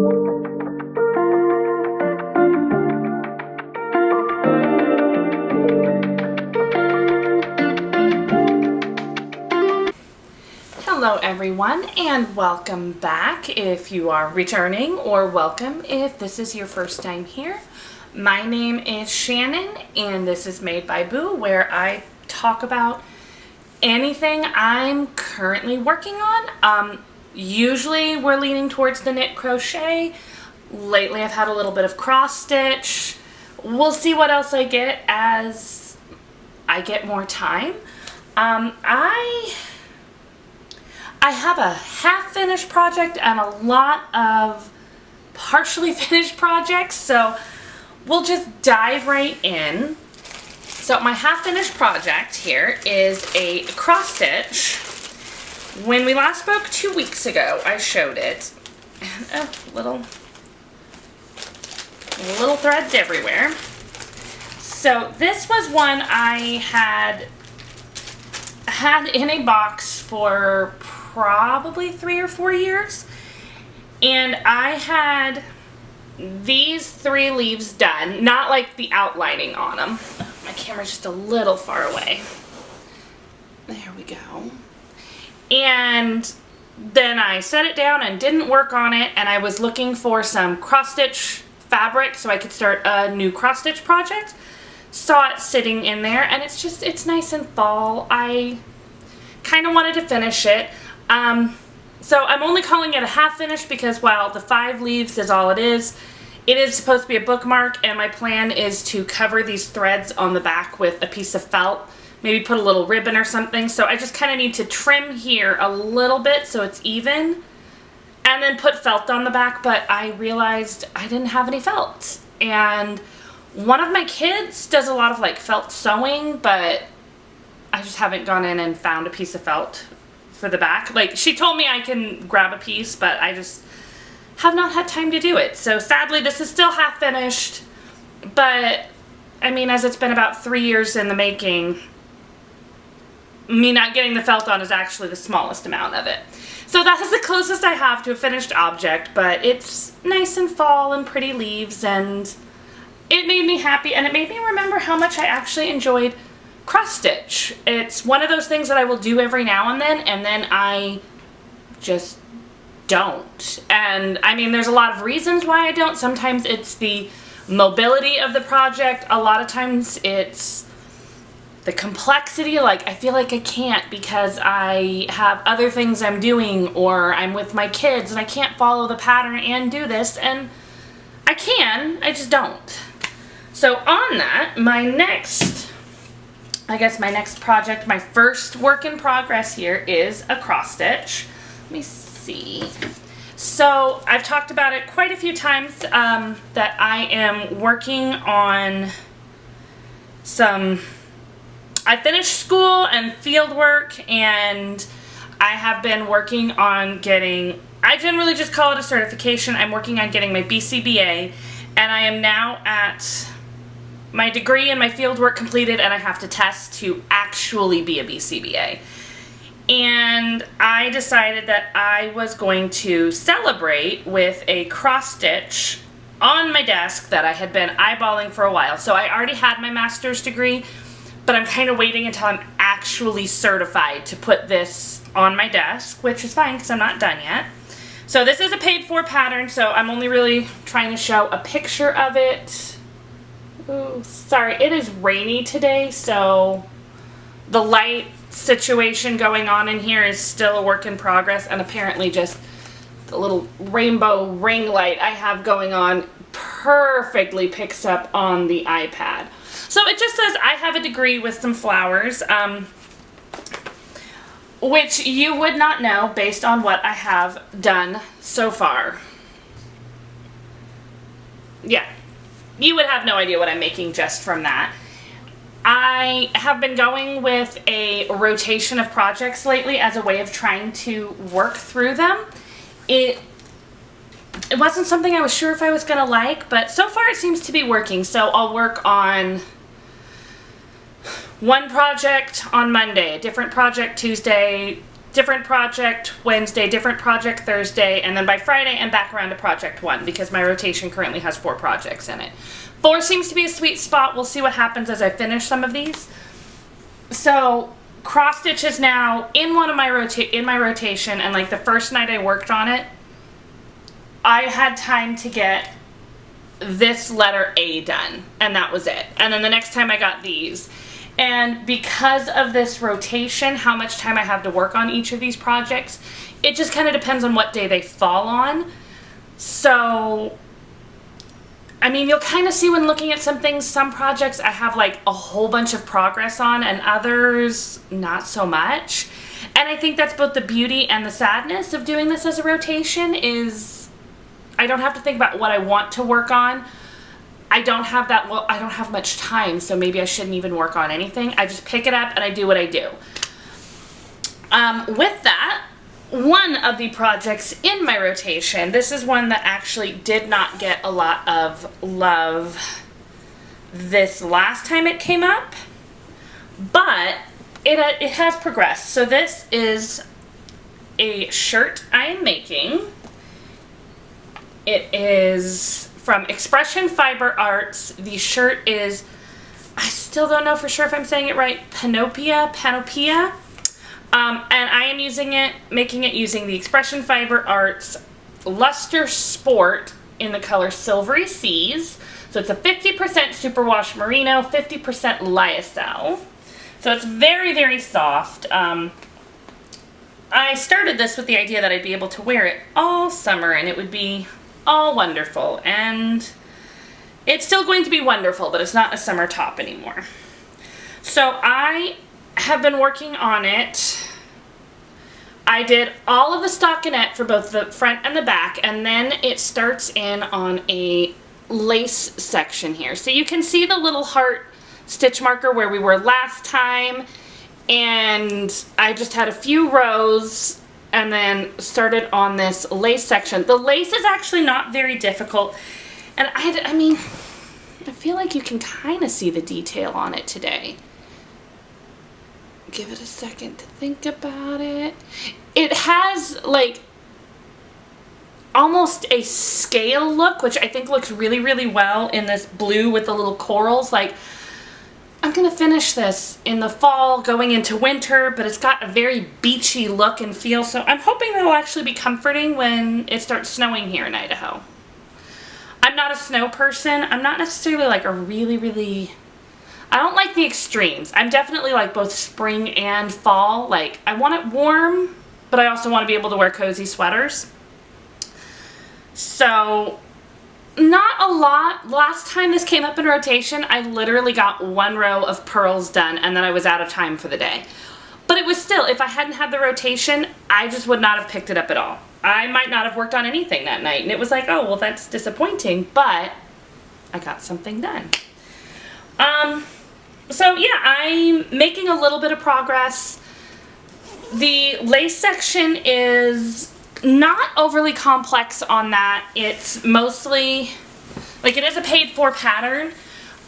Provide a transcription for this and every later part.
Hello everyone and welcome back if you are returning, or welcome if this is your first time here. My name is Shannon and this is Made by Boo, where I talk about anything I'm currently working on. Usually we're leaning towards the knit crochet. Lately I've had a little bit of cross stitch. We'll see what else I get as I get more time. I have a half-finished project and a lot of partially finished projects, so we'll just dive right in. So my half-finished project here is a cross stitch. When we last spoke 2 weeks ago, I showed it. And little threads everywhere. So this was one I had in a box for probably 3 or 4 years, and I had these 3 leaves done, not like the outlining on them. My camera's just a little far away. There we go. And then I set it down and didn't work on it, and I was looking for some cross stitch fabric so I could start a new cross stitch project. Saw it sitting in there, and it's nice and fall. I kind of wanted to finish it. So I'm only calling it a half finish because while the 5 leaves is all it is supposed to be a bookmark, and my plan is to cover these threads on the back with a piece of felt, maybe put a little ribbon or something. So I just kind of need to trim here a little bit so it's even, and then put felt on the back, but I realized I didn't have any felt. And one of my kids does a lot of like felt sewing, but I just haven't gone in and found a piece of felt for the back. Like, she told me I can grab a piece, but I just have not had time to do it. So sadly this is still half finished, but I mean, as it's been about 3 years in the making, me not getting the felt on is actually the smallest amount of it. So that is the closest I have to a finished object, but it's nice and fall and pretty leaves, and it made me happy, and it made me remember how much I actually enjoyed cross stitch. It's one of those things that I will do every now and then I just don't. And I mean, there's a lot of reasons why I don't. Sometimes it's the mobility of the project. A lot of times it's the complexity. Like, I feel like I can't because I have other things I'm doing, or I'm with my kids and I can't follow the pattern and do this, and I can, I just don't. So on that, my next project, my first work in progress here, is a cross stitch. Let me see. So I've talked about it quite a few times, that I am working on I finished school and field work, and I have been working on getting, I generally just call it a certification. I'm working on getting my BCBA, and I am now at my degree and my field work completed, and I have to test to actually be a BCBA. And I decided that I was going to celebrate with a cross stitch on my desk that I had been eyeballing for a while. So I already had my master's degree, but I'm kind of waiting until I'm actually certified to put this on my desk, which is fine because I'm not done yet. So this is a paid for pattern, so I'm only really trying to show a picture of it. Ooh, sorry, it is rainy today, so the light situation going on in here is still a work in progress, and apparently just the little rainbow ring light I have going on perfectly picks up on the iPad. So it just says I have a degree with some flowers, which you would not know based on what I have done so far. Yeah. You would have no idea what I'm making just from that. I have been going with a rotation of projects lately as a way of trying to work through them. It wasn't something I was sure if I was going to like, but so far it seems to be working. So I'll work on one project on Monday, a different project Tuesday, different project Wednesday, different project Thursday, and then by Friday I'm back around to project 1 because my rotation currently has 4 projects in it. 4 seems to be a sweet spot. We'll see what happens as I finish some of these. So cross stitch is now in one of my rotation, and like the first night I worked on it, I had time to get this letter A done, and that was it. And then the next time I got these. And because of this rotation, how much time I have to work on each of these projects, it just kind of depends on what day they fall on. So, I mean, you'll kind of see when looking at some things, some projects I have like a whole bunch of progress on, and others not so much. And I think that's both the beauty and the sadness of doing this as a rotation is I don't have to think about what I want to work on. I don't have that, well, I don't have much time, so maybe I shouldn't even work on anything. I just pick it up and I do what I do. With that, one of the projects in my rotation, this is one that actually did not get a lot of love this last time it came up, but it has progressed. So this is a shirt I am making. It is from Expression Fiber Arts. The shirt is, I still don't know for sure if I'm saying it right, Panopeia. And I am making it using the Expression Fiber Arts Luster Sport in the color Silvery Seas. So it's a 50% superwash merino, 50% lyocell. So it's very, very soft. I started this with the idea that I'd be able to wear it all summer and it would be all wonderful, and it's still going to be wonderful, but it's not a summer top anymore. So I have been working on it. I did all of the stockinette for both the front and the back, and then it starts in on a lace section here. So you can see the little heart stitch marker where we were last time, and I just had a few rows and then started on this lace section. The lace is actually not very difficult, and I mean, I feel like you can kind of see the detail on it today. Give it a second to think about it. It has like almost a scale look, which I think looks really, really well in this blue with the little corals. Like, I'm gonna finish this in the fall going into winter, but it's got a very beachy look and feel, so I'm hoping that will actually be comforting when it starts snowing here in Idaho. I'm not a snow person. I'm not necessarily like a really, I don't like the extremes. I'm definitely like both spring and fall. Like, I want it warm, but I also want to be able to wear cozy sweaters. So, not a lot. Last time this came up in rotation, I literally got 1 row of purls done, and then I was out of time for the day. But it was still, if I hadn't had the rotation, I just would not have picked it up at all. I might not have worked on anything that night, and it was like, oh, well, that's disappointing, but I got something done. So yeah, I'm making a little bit of progress. The lace section is not overly complex on that. It's mostly, like, it is a paid for pattern,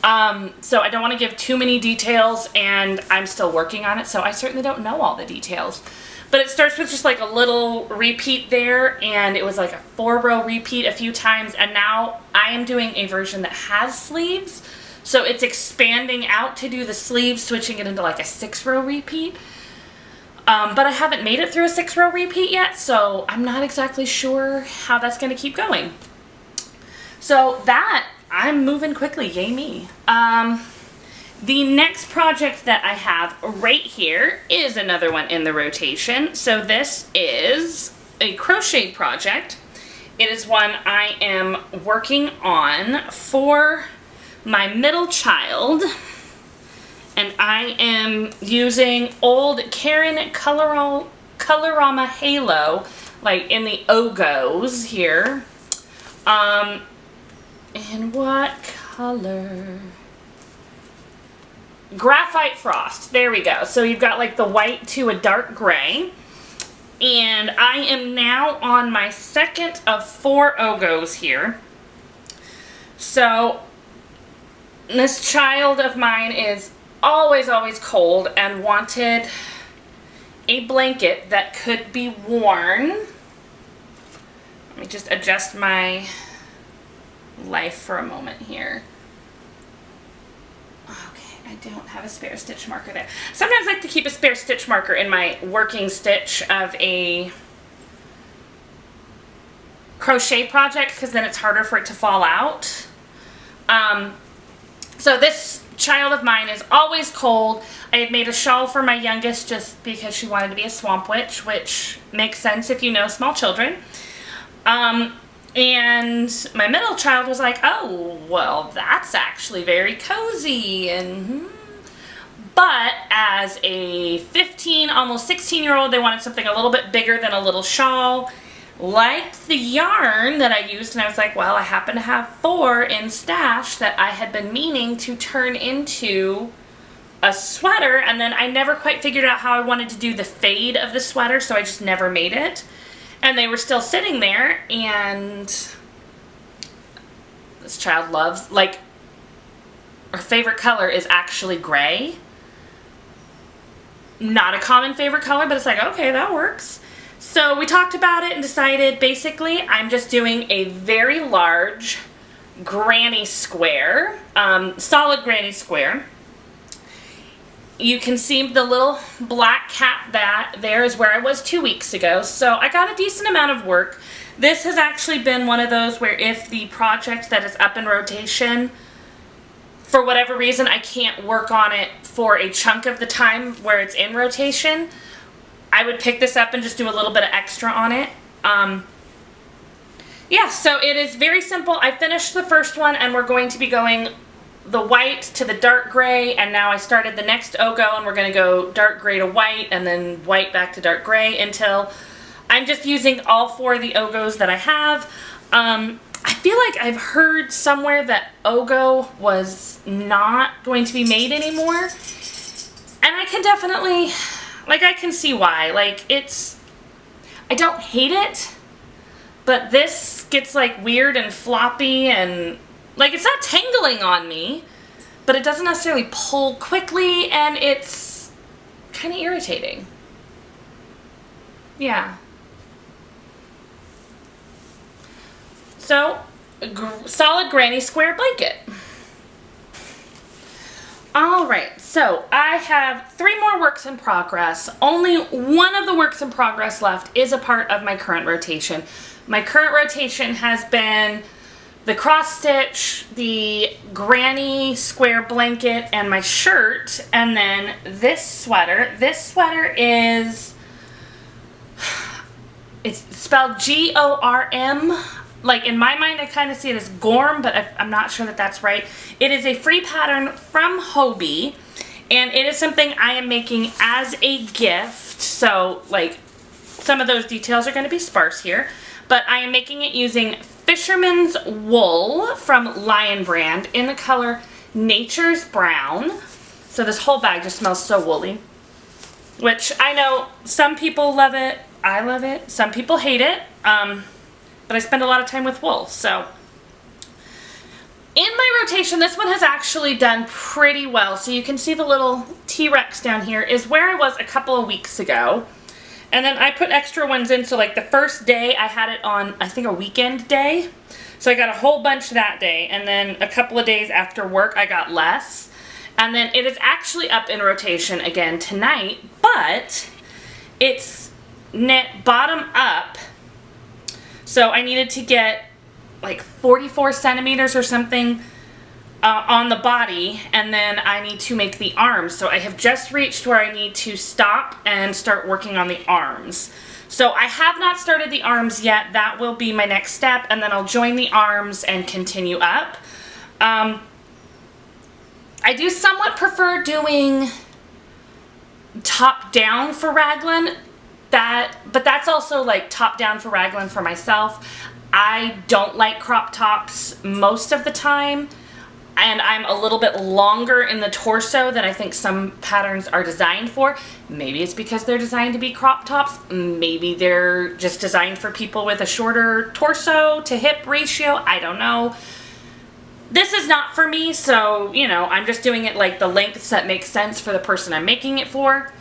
so I don't want to give too many details, and I'm still working on it, so I certainly don't know all the details. But it starts with just like a little repeat there, and it was like a 4-row repeat a few times, and now I am doing a version that has sleeves, so it's expanding out to do the sleeves, switching it into like a 6-row repeat. But I haven't made it through a 6-row repeat yet, so I'm not exactly sure how that's going to keep going. So that, I'm moving quickly, yay me. The next project that I have right here is another one in the rotation. So this is a crochet project. It is one I am working on for my middle child. And I am using old Caron Colorama Halo, like in the Ogos here. In what color? Graphite Frost. There we go. So you've got like the white to a dark gray. And I am now on my second of 4 Ogos here. So this child of mine is always cold and wanted a blanket that could be worn. Let me just adjust my life for a moment here. Okay, I don't have a spare stitch marker there. Sometimes I like to keep a spare stitch marker in my working stitch of a crochet project because then it's harder for it to fall out. So this child of mine is always cold. I had made a shawl for my youngest just because she wanted to be a swamp witch, which makes sense if you know small children. And my middle child was like, oh, well, that's actually very cozy. But as a 15, almost 16-year-old, they wanted something a little bit bigger than a little shawl. Liked the yarn that I used, and I was like, well, I happen to have 4 in stash that I had been meaning to turn into a sweater, and then I never quite figured out how I wanted to do the fade of the sweater, so I just never made it. And they were still sitting there, and this child loves, like, her favorite color is actually gray. Not a common favorite color, but it's like, okay, that works. So we talked about it and decided basically I'm just doing a very large granny square, solid granny square. You can see the little black cap that there is where I was 2 weeks ago. So I got a decent amount of work. This has actually been one of those where if the project that is up in rotation, for whatever reason, I can't work on it for a chunk of the time where it's in rotation, I would pick this up and just do a little bit of extra on it. Yeah, so it is very simple. I finished the first one and we're going to be going the white to the dark gray, and now I started the next Ogo and we're going to go dark gray to white and then white back to dark gray until I'm just using all 4 of the Ogos that I have. I feel like I've heard somewhere that Ogo was not going to be made anymore, and I can definitely, like, I can see why. Like, I don't hate it, but this gets like weird and floppy, and like, it's not tangling on me, but it doesn't necessarily pull quickly, and it's kind of irritating. Yeah. So, solid granny square blanket. Alright, so I have 3 more works in progress. Only one of the works in progress left is a part of my current rotation. My current rotation has been the cross stitch, the granny square blanket, and my shirt, and then this sweater. This sweater is, it's spelled G-O-R-M. Like, in my mind, I kind of see it as Gorm, but I'm not sure that that's right. It is a free pattern from Hobbii, and it is something I am making as a gift. So, like, some of those details are going to be sparse here, but I am making it using Fisherman's Wool from Lion Brand in the color Nature's Brown. So this whole bag just smells so woolly, which I know some people love it. I love it. Some people hate it. But I spend a lot of time with wool, so. In my rotation, this one has actually done pretty well. So you can see the little T-Rex down here is where I was a couple of weeks ago. And then I put extra ones in, so like the first day I had it on, I think, a weekend day. So I got a whole bunch that day, and then a couple of days after work I got less. And then it is actually up in rotation again tonight, but it's knit bottom up. So I needed to get like 44 centimeters or something on the body, and then I need to make the arms. So I have just reached where I need to stop and start working on the arms. So I have not started the arms yet. That will be my next step, and then I'll join the arms and continue up. I do somewhat prefer doing top down for raglan. But that's also like top down for raglan for myself. I don't like crop tops most of the time, and I'm a little bit longer in the torso than I think some patterns are designed for. Maybe it's because they're designed to be crop tops. Maybe they're just designed for people with a shorter torso to hip ratio. I don't know. This is not for me, so, you know, I'm just doing it like the lengths that make sense for the person I'm making it for.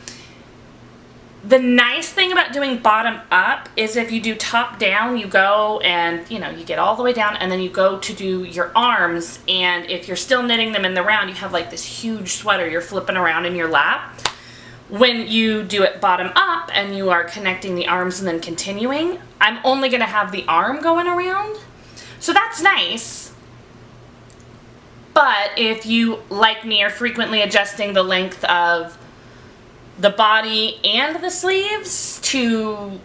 The nice thing about doing bottom up is if you do top down, you go and, you know, you get all the way down and then you go to do your arms, and if you're still knitting them in the round, you have like this huge sweater you're flipping around in your lap. When you do it bottom up and you are connecting the arms and then continuing, I'm only going to have the arm going around. So that's nice. But if you, like me, are frequently adjusting the length of the body and the sleeves to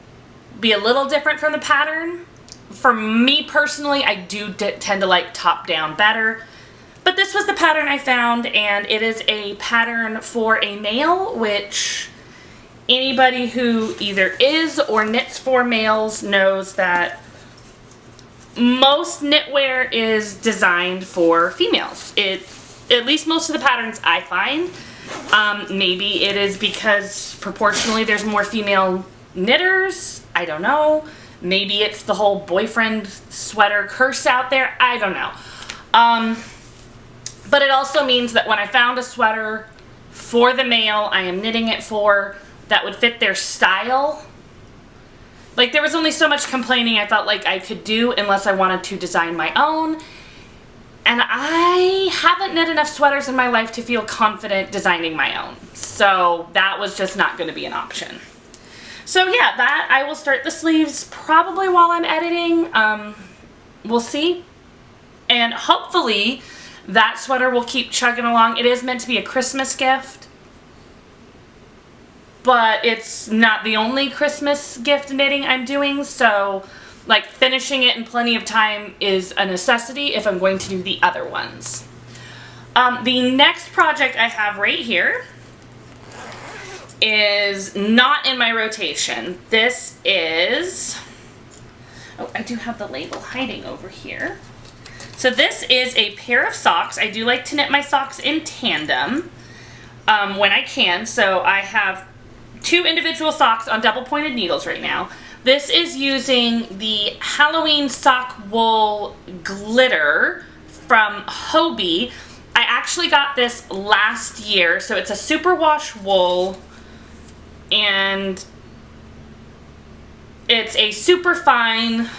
be a little different from the pattern, for me personally, I do tend to like top down better. But this was the pattern I found, and it is a pattern for a male, which anybody who either is or knits for males knows that most knitwear is designed for females. At least most of the patterns I find. Maybe it is because proportionally there's more female knitters. I don't know. Maybe it's the whole boyfriend sweater curse out there. I don't know. But it also means that when I found a sweater for the male I am knitting it for that would fit their style, like there was only so much complaining I felt like I could do unless I wanted to design my own. And I haven't knit enough sweaters in my life to feel confident designing my own. So that was just not going to be an option. So yeah, that I will start the sleeves probably while I'm editing. We'll see. And hopefully that sweater will keep chugging along. It is meant to be a Christmas gift. But it's not the only Christmas gift knitting I'm doing, so like finishing it in plenty of time is a necessity if I'm going to do the other ones. The next project I have right here is not in my rotation. This is, oh, I do have the label hiding over here. So this is a pair of socks. I do like to knit my socks in tandem when I can. So I have 2 individual socks on double pointed needles right now. This is using the Halloween sock wool glitter from Hobbii. I actually got this last year, so it's a superwash wool, and it's a super fine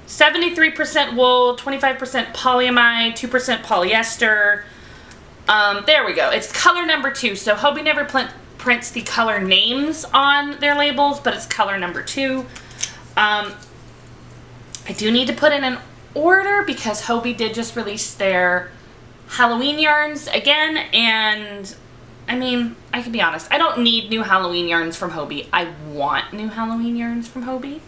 73% wool, 25% polyamide, 2% polyester. There we go. It's color number 2, so Hobbii never prints the color names on their labels, but it's color number 2. I do need to put in an order because Hobbii did just release their Halloween yarns again, and I mean, I can be honest, I don't need new Halloween yarns from Hobbii. I want new Halloween yarns from Hobbii.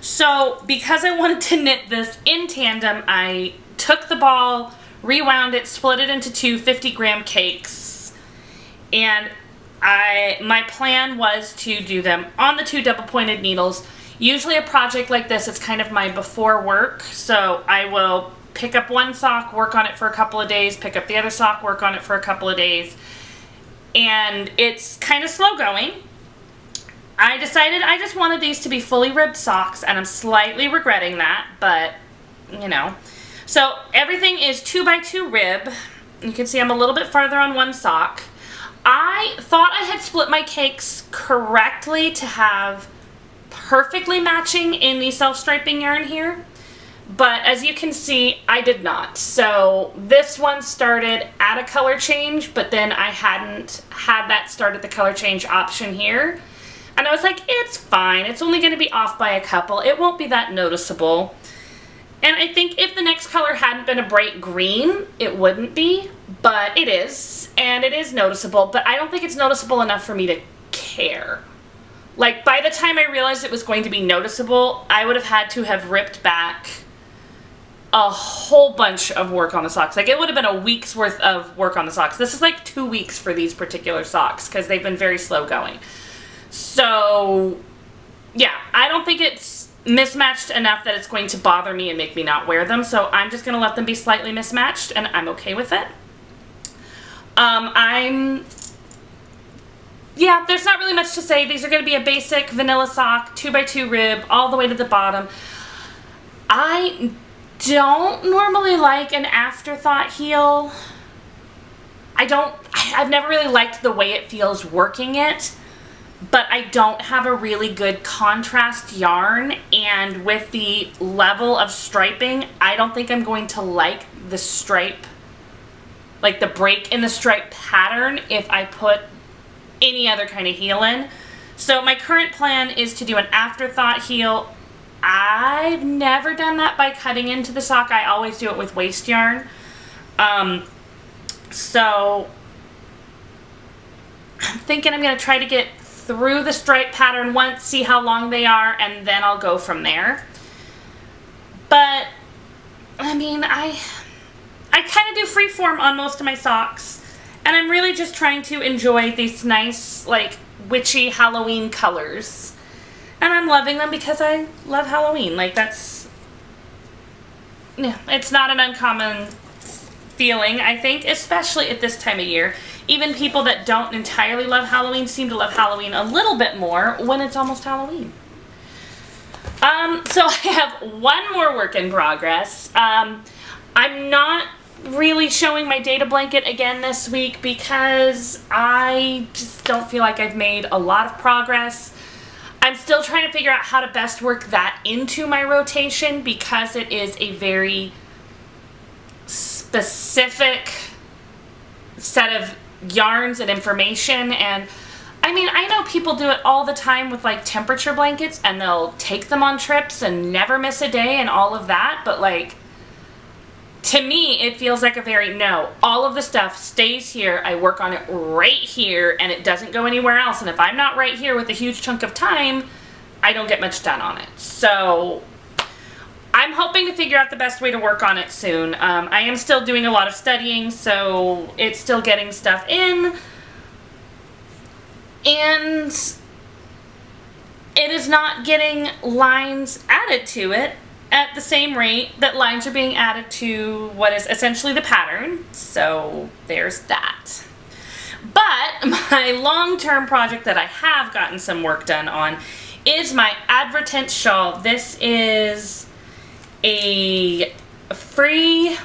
So because I wanted to knit this in tandem, I took the ball, rewound it, split it into 2 50-gram cakes, and my plan was to do them on the 2 double-pointed needles. Usually a project like this, it's kind of my before work, so I will pick up one sock, work on it for a couple of days, pick up the other sock, work on it for a couple of days, and it's kind of slow going. I decided I just wanted these to be fully ribbed socks, and I'm slightly regretting that, but, you know. So everything is 2x2 rib. You can see I'm a little bit farther on one sock. I thought I had split my cakes correctly to have perfectly matching in the self-striping yarn here, but as you can see, I did not. So this one started at a color change, but then I hadn't had that start at the color change option here. And I was like, it's fine. It's only going to be off by a couple. It won't be that noticeable. And I think if the next color hadn't been a bright green, it wouldn't be, but it is, and it is noticeable, but I don't think it's noticeable enough for me to care. Like, by the time I realized it was going to be noticeable, I would have had to have ripped back a whole bunch of work on the socks. Like, it would have been a week's worth of work on the socks. This is like 2 weeks for these particular socks, because they've been very slow going. So, yeah, I don't think it's mismatched enough that it's going to bother me and make me not wear them, so I'm just going to let them be slightly mismatched, and I'm okay with it. Yeah, there's not really much to say. These are going to be a basic vanilla sock, 2x2 rib, all the way to the bottom. I don't normally like an afterthought heel. I've never really liked the way it feels working it. but I don't have a really good contrast yarn, and with the level of striping, I don't think I'm going to like the stripe, like the break in the stripe pattern, if I put any other kind of heel in. So my current plan is to do an afterthought heel. I've never done that by cutting into the sock. I always do it with waste yarn. So I'm thinking I'm going to try to get through the stripe pattern once, see how long they are, and then I'll go from there. But I mean, I kind of do freeform on most of my socks, and I'm really just trying to enjoy these nice, like, witchy Halloween colors. And I'm loving them because I love Halloween. Like, that's, yeah, it's not an uncommon feeling, I think, especially at this time of year. Even people that don't entirely love Halloween seem to love Halloween a little bit more when it's almost Halloween. So I have one more work in progress. I'm not really showing my data blanket again this week because I just don't feel like I've made a lot of progress. I'm still trying to figure out how to best work that into my rotation because it is a very specific set of yarns and information. And I mean, I know people do it all the time with like temperature blankets, and they'll take them on trips and never miss a day and all of that, but like, to me it feels like a very, no, all of the stuff stays here, I work on it right here, and it doesn't go anywhere else. And if I'm not right here with a huge chunk of time, I don't get much done on it. So I'm hoping to figure out the best way to work on it soon. I am still doing a lot of studying, so it's still getting stuff in. And it is not getting lines added to it at the same rate that lines are being added to what is essentially the pattern. So there's that. But my long-term project that I have gotten some work done on is my Advertence shawl. This is a free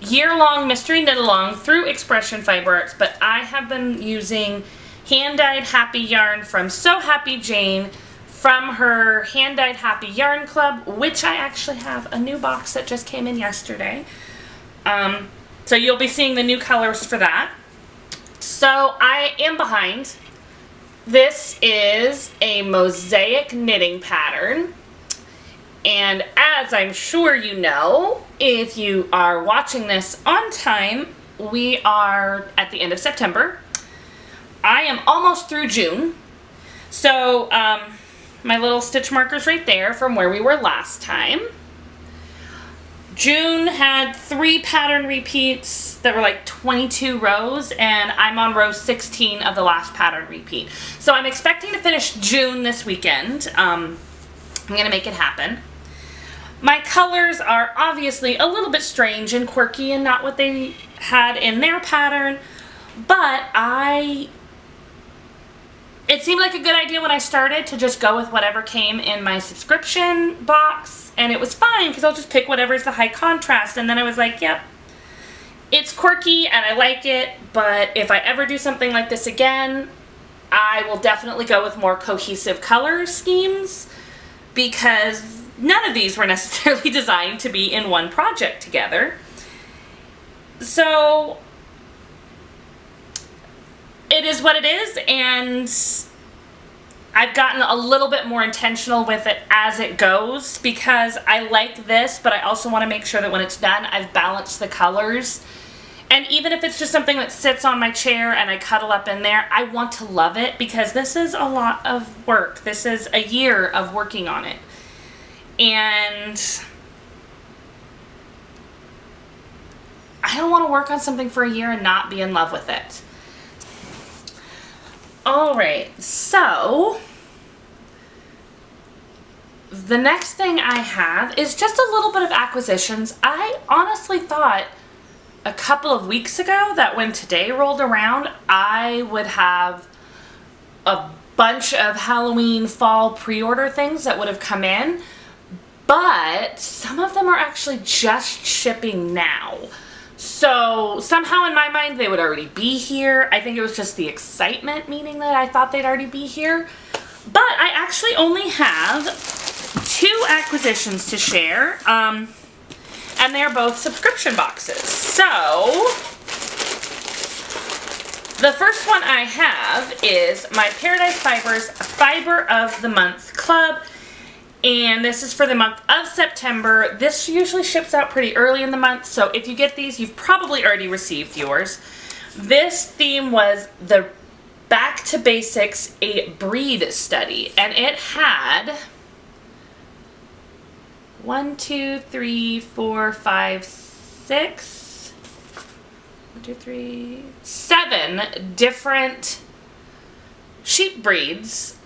year-long mystery knit-along through Expression Fiber Arts, but I have been using hand-dyed Hobbii Yarn from So Happy Jane from her hand-dyed Hobbii Yarn Club, which I actually have a new box that just came in yesterday. So you'll be seeing the new colors for that. So I am behind. This is a mosaic knitting pattern. And as I'm sure you know, if you are watching this on time, we are at the end of September. I am almost through June. So my little stitch markers right there from where we were last time. June had 3 pattern repeats that were like 22 rows, and I'm on row 16 of the last pattern repeat. So I'm expecting to finish June this weekend. I'm gonna make it happen. My colors are obviously a little bit strange and quirky and not what they had in their pattern, but it seemed like a good idea when I started to just go with whatever came in my subscription box, and it was fine because I'll just pick whatever's the high contrast. And then I was like, yep, it's quirky and I like it, but if I ever do something like this again, I will definitely go with more cohesive color schemes, because none of these were necessarily designed to be in one project together. So it is what it is, and I've gotten a little bit more intentional with it as it goes, because I like this, but I also want to make sure that when it's done, I've balanced the colors. And even if it's just something that sits on my chair and I cuddle up in there, I want to love it, because this is a lot of work. This is a year of working on it. And I don't want to work on something for a year and not be in love with it. Alright, so the next thing I have is just a little bit of acquisitions. I honestly thought a couple of weeks ago that when today rolled around, I would have a bunch of Halloween fall pre-order things that would have come in, but some of them are actually just shipping now. So somehow in my mind they would already be here. I think it was just the excitement, meaning that I thought they'd already be here. But I actually only have 2 acquisitions to share, and they're both subscription boxes. So the first one I have is my Paradise Fibers Fiber of the Month Club. And this is for the month of September. This usually ships out pretty early in the month, so if you get these, you've probably already received yours. This theme was the Back to Basics, a breed study, and it had 1, 2, 3, 4, 5, 6, 1, 2, 3, 7 different sheep breeds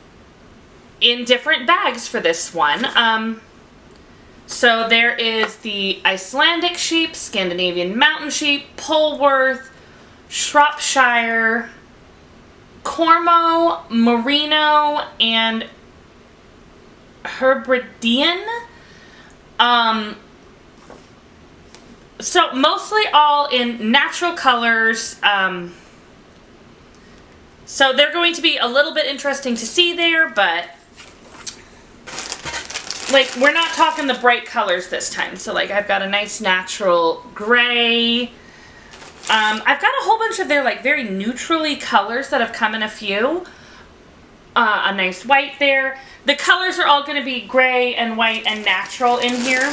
in different bags for this one. So there is the Icelandic sheep, Scandinavian mountain sheep, Polworth, Shropshire, Cormo, Merino, and Hebridean. So mostly all in natural colors. So they're going to be a little bit interesting to see there, but like, we're not talking the bright colors this time. So like, I've got a nice natural gray. I've got a whole bunch of their like very neutrally colors that have come in a few. A nice white there. The colors are all going to be gray and white and natural in here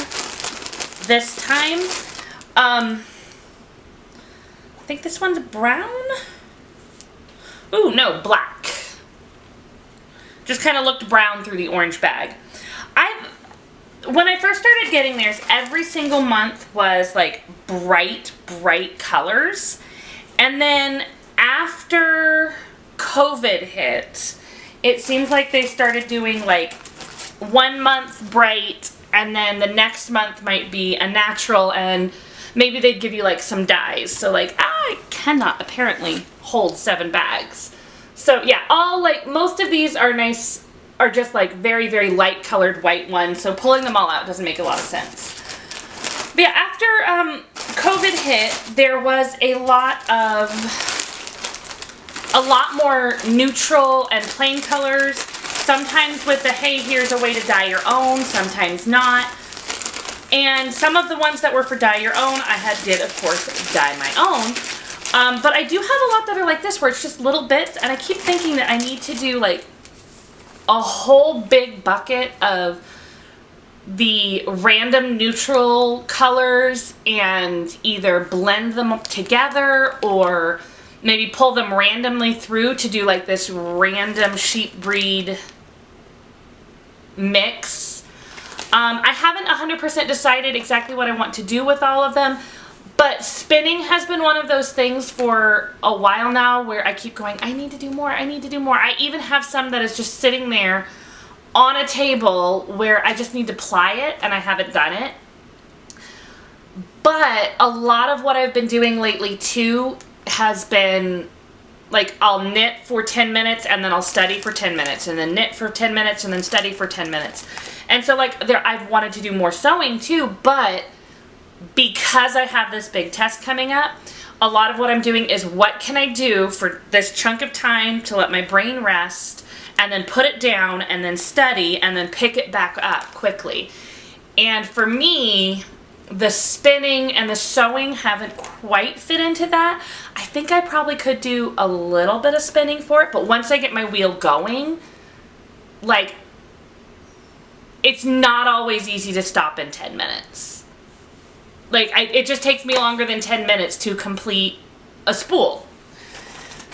this time. I think this one's brown. Ooh, no, black. Just kind of looked brown through the orange bag. When I first started getting theirs, every single month was like bright colors. And then after COVID hit, it seems like they started doing like 1 month bright, and then the next month might be a natural, and maybe they'd give you like some dyes. So like, I cannot apparently hold 7 bags. So yeah, all like, most of these are nice, are just like very light colored white ones, so pulling them all out doesn't make a lot of sense. But yeah, after COVID hit, there was a lot more neutral and plain colors, sometimes with the, hey, here's a way to dye your own, sometimes not. And some of the ones that were for dye your own, I did of course dye my own. But I do have a lot that are like this, where it's just little bits, and I keep thinking that I need to do like a whole big bucket of the random neutral colors and either blend them up together or maybe pull them randomly through to do like this random sheep breed mix. I haven't 100% decided exactly what I want to do with all of them, but spinning has been one of those things for a while now where I keep going, I need to do more, I need to do more. I even have some that is just sitting there on a table where I just need to ply it, and I haven't done it. But a lot of what I've been doing lately too has been like, I'll knit for 10 minutes and then I'll study for 10 minutes and then knit for 10 minutes and then study for 10 minutes. And so like, I've wanted to do more sewing too, but because I have this big test coming up, a lot of what I'm doing is, what can I do for this chunk of time to let my brain rest, and then put it down, and then study, and then pick it back up quickly. And for me, the spinning and the sewing haven't quite fit into that. I think I probably could do a little bit of spinning for it, but once I get my wheel going, like, it's not always easy to stop in 10 minutes. Like, it just takes me longer than 10 minutes to complete a spool.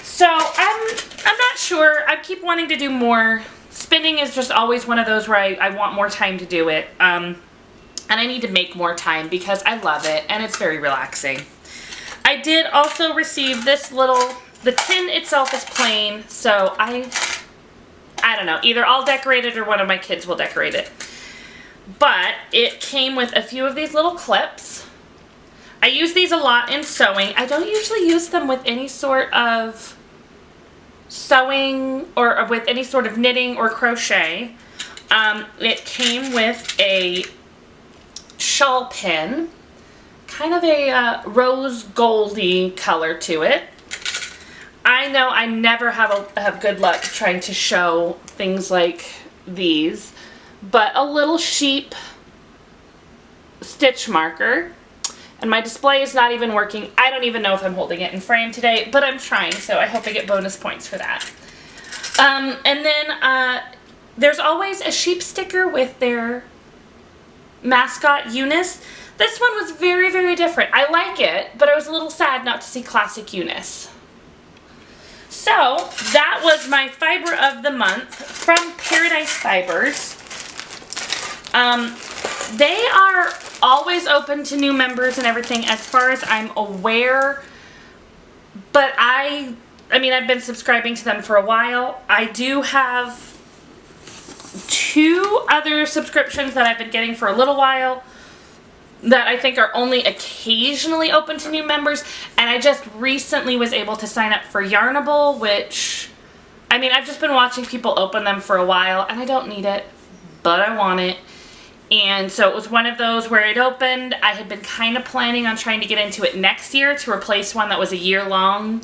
So, I'm not sure. I keep wanting to do more. Spinning is just always one of those where I want more time to do it. And I need to make more time because I love it and it's very relaxing. I did also receive this the tin itself is plain, so I don't know. Either I'll decorate it or one of my kids will decorate it. But it came with a few of these little clips. I use these a lot in sewing. I don't usually use them with any sort of sewing or with any sort of knitting or crochet. It came with a shawl pin, kind of a rose goldy color to it. I know I never have good luck trying to show things like these, but a little sheep stitch marker. And my display is not even working. I don't even know if I'm holding it in frame today, but I'm trying, so I hope I get bonus points for that. And then there's always a sheep sticker with their mascot, Eunice. This one was very, very different. I like it, but I was a little sad not to see classic Eunice. So that was my fiber of the month from Paradise Fibers. They are always open to new members and everything as far as I'm aware, but I mean, I've been subscribing to them for a while. I do have 2 other subscriptions that I've been getting for a little while that I think are only occasionally open to new members, and I just recently was able to sign up for Yarnable, which, I mean, I've just been watching people open them for a while, and I don't need it, but I want it. And so it was one of those where it opened. I had been kind of planning on trying to get into it next year to replace one that was a year long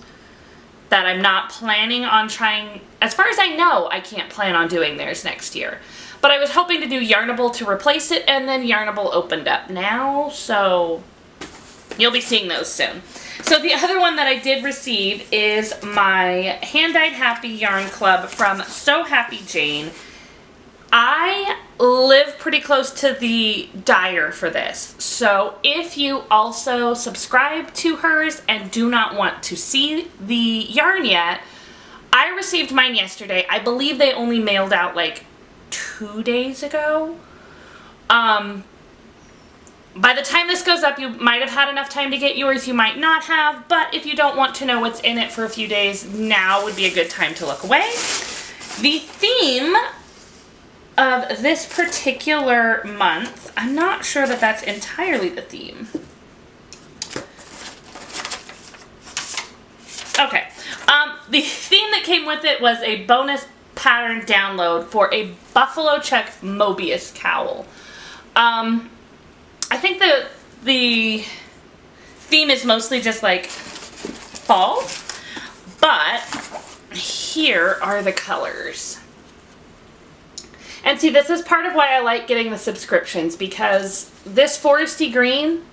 that I'm not planning on trying. As far as I know, I can't plan on doing theirs next year. But I was hoping to do Yarnable to replace it, and then Yarnable opened up now, so you'll be seeing those soon. So the other one that I did receive is my Hand-Dyed Happy Yarn Club from So Happy Jane. I live pretty close to the dyer for this, so if you also subscribe to hers and do not want to see the yarn yet, I received mine yesterday. I believe they only mailed out like 2 days ago. By the time this goes up, you might have had enough time to get yours, you might not have, but if you don't want to know what's in it for a few days, now would be a good time to look away. The theme of this particular month, I'm not sure that that's entirely the theme. Okay, the theme that came with it was a bonus pattern download for a buffalo check Mobius cowl. I think the theme is mostly just like fall, but here are the colors. And see, this is part of why I like getting the subscriptions, because this foresty green,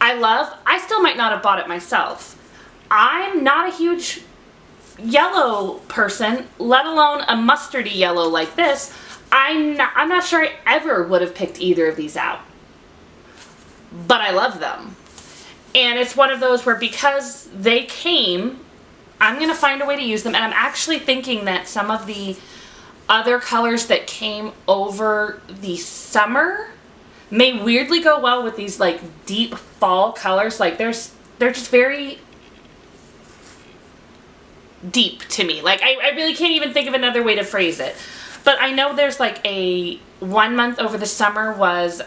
I love. I still might not have bought it myself. I'm not a huge yellow person, let alone a mustardy yellow like this. I'm not sure I ever would have picked either of these out. But I love them. And it's one of those where because they came, I'm going to find a way to use them. And I'm actually thinking that some of the other colors that came over the summer may weirdly go well with these like deep fall colors. Like they're just very deep to me. Like I really can't even think of another way to phrase it. But I know there's like a 1 month over the summer was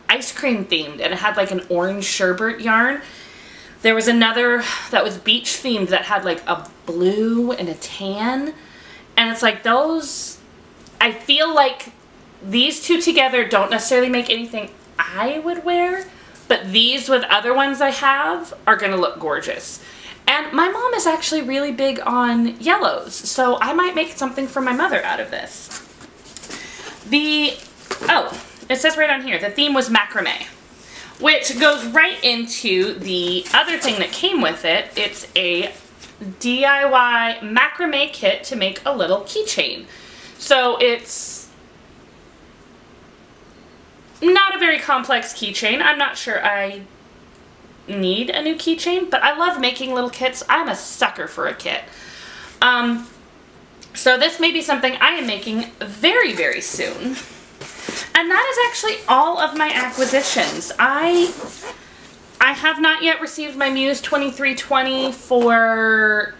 ice cream themed, and it had like an orange sherbet yarn. There was another that was beach themed that had like a blue and a tan. And it's like those, I feel like these two together don't necessarily make anything I would wear, but these with other ones I have are going to look gorgeous. And my mom is actually really big on yellows, so I might make something for my mother out of this. It says right on here, the theme was macrame, which goes right into the other thing that came with it. It's a DIY macrame kit to make a little keychain. So it's not a very complex keychain. I'm not sure I need a new keychain, but I love making little kits. I'm a sucker for a kit. So this may be something I am making very, very soon. And that is actually all of my acquisitions. I have not yet received my Muse 2320 for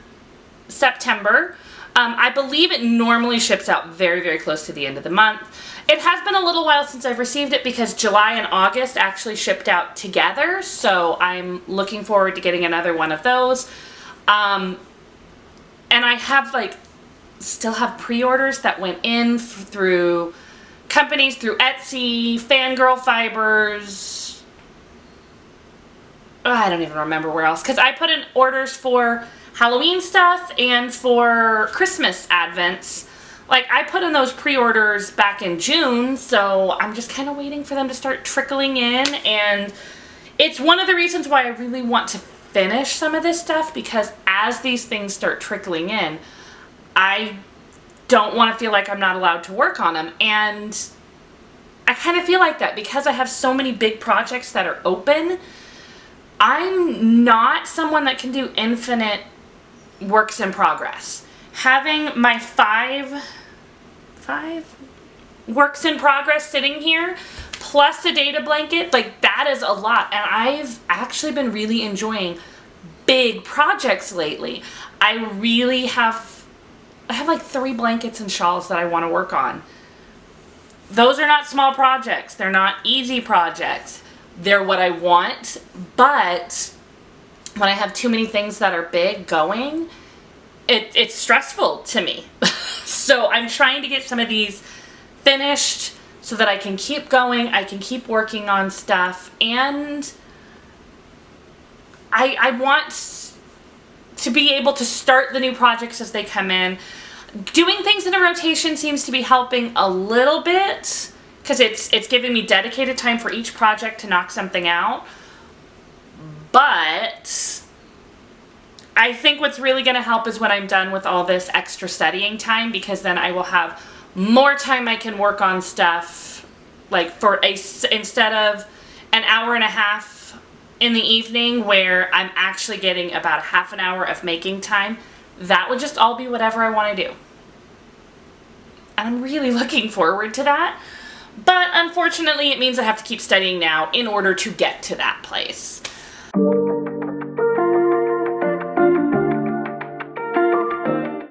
September. I believe it normally ships out very, very close to the end of the month. It has been a little while since I've received it because July and August actually shipped out together, so I'm looking forward to getting another one of those. And I have still have pre-orders that went in through companies, through Etsy, Fangirl Fibers, I don't even remember where else, because I put in orders for Halloween stuff and for Christmas advents. Like, I put in those pre-orders back in June, so I'm just kind of waiting for them to start trickling in, and it's one of the reasons why I really want to finish some of this stuff, because as these things start trickling in, I don't want to feel like I'm not allowed to work on them, and I kind of feel like that because I have so many big projects that are open. I'm not someone that can do infinite works in progress. Having my five works in progress sitting here, plus a data blanket, like that is a lot. And I've actually been really enjoying big projects lately. I have like 3 blankets and shawls that I want to work on. Those are not small projects. They're not easy projects. They're what I want, but when I have too many things that are big going, it's stressful to me. So I'm trying to get some of these finished so that I can keep going, I can keep working on stuff, and I want to be able to start the new projects as they come in. Doing things in a rotation seems to be helping a little bit, because it's giving me dedicated time for each project to knock something out. But I think what's really going to help is when I'm done with all this extra studying time, because then I will have more time I can work on stuff, like instead of an hour and a half in the evening where I'm actually getting about a half an hour of making time. That would just all be whatever I want to do. And I'm really looking forward to that. But unfortunately, it means I have to keep studying now in order to get to that place.